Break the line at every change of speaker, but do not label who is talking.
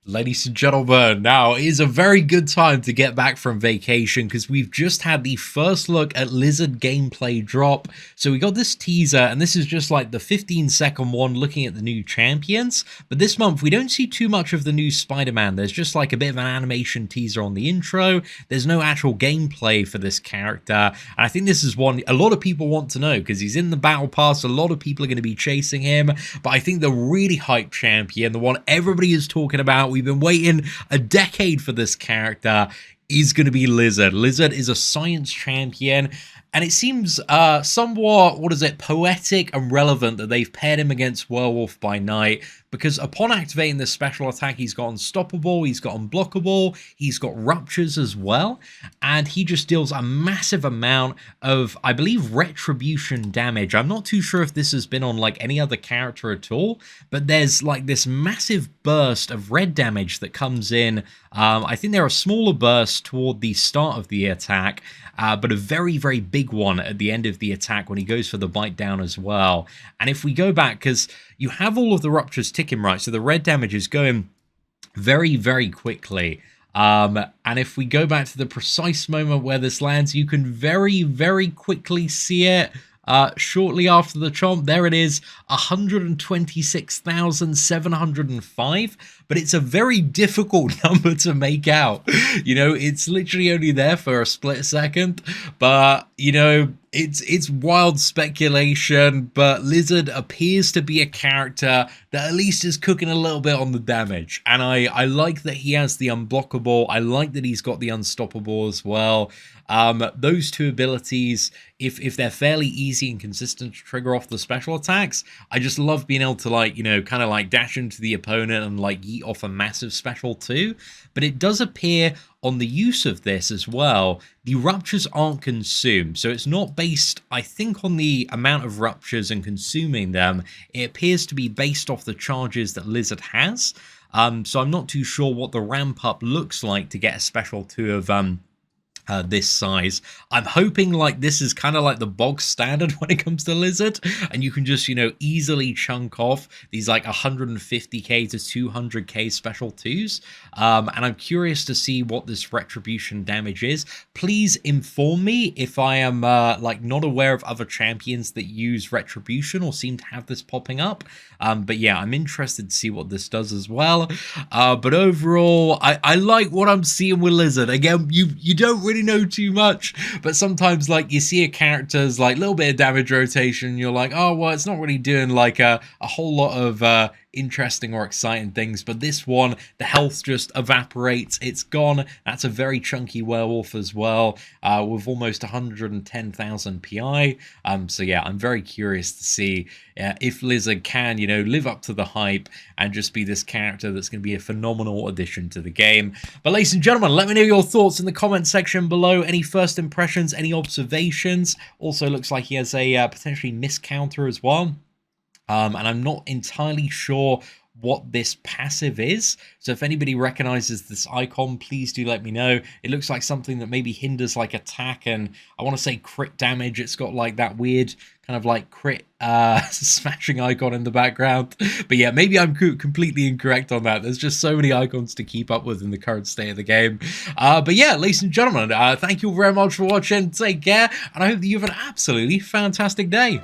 Ladies and gentlemen, now it is a very good time to get back from vacation because we've just had the first look at Lizard gameplay drop. So we got this teaser, and this is just like the 15-second one looking at the new champions. But this month, we don't see too much of the new Spider-Man. There's just like a bit of an animation teaser on the intro. There's no actual gameplay for this character. And I think this is one a lot of people want to know because he's in the Battle Pass. A lot of people are going to be chasing him. But I think the really hyped champion, the one everybody is talking about, we've been waiting a decade for this character, is going to be Lizard. Lizard is a science champion, and it seems somewhat, poetic and relevant that they've paired him against Werewolf by Night, because upon activating this special attack, he's got Unstoppable, he's got Unblockable, he's got Ruptures as well, and he just deals a massive amount of, I believe, Retribution damage. I'm not too sure if this has been on like any other character at all, but there's like this massive burst of red damage that comes in. I think there are smaller bursts toward the start of the attack, but a very, very big one at the end of the attack when he goes for the bite down as well. And if we go back, because you have all of the Ruptures ticking right, so the red damage is going very, very quickly. And if we go back to the precise moment where this lands, you can very, very quickly see it. Shortly after the chomp, there it is, 126,705, but it's a very difficult number to make out. You know, it's literally only there for a split second, but, you know, it's wild speculation, but Lizard appears to be a character that at least is cooking a little bit on the damage, and I like that he has the Unblockable. I like that he's got the Unstoppable as well. Those two abilities, if they're fairly easy and consistent to trigger off the special attacks, I just love being able to, like, you know, kind of like dash into the opponent and like yeet off a massive special too. But it does appear on the use of this as well, the Ruptures aren't consumed. So it's not based, I think, on the amount of Ruptures and consuming them. It appears to be based off the charges that Lizard has. So I'm not too sure what the ramp up looks like to get a special 2 of this size. I'm hoping like this is kind of like the bog standard when it comes to Lizard, and you can just, you know, easily chunk off these like 150k to 200k special 2s. And I'm curious to see what this retribution damage is. Please inform me if I am like not aware of other champions that use retribution or seem to have this popping up. But yeah, I'm interested to see what this does as well. But overall, I like what I'm seeing with Lizard. Again, you don't really know too much, but sometimes like you see a character's like little bit of damage rotation, you're like, oh well, it's not really doing like a whole lot of interesting or exciting things, but this one, the health just evaporates, it's gone. That's a very chunky werewolf as well, with almost 110,000 pi. So yeah, I'm very curious to see if Lizard can, you know, live up to the hype and just be this character that's going to be a phenomenal addition to the game. But ladies and gentlemen, let me know your thoughts in the comment section below. Any first impressions, any observations? Also looks like he has a potentially miscounter as well. And I'm not entirely sure what this passive is, so if anybody recognizes this icon, please do let me know. It looks like something that maybe hinders like attack and I want to say crit damage. It's got like that weird kind of like crit smashing icon in the background, but yeah, maybe I'm completely incorrect on that. There's just so many icons to keep up with in the current state of the game. But yeah, ladies and gentlemen, thank you very much for watching. Take care, and I hope that you have an absolutely fantastic day.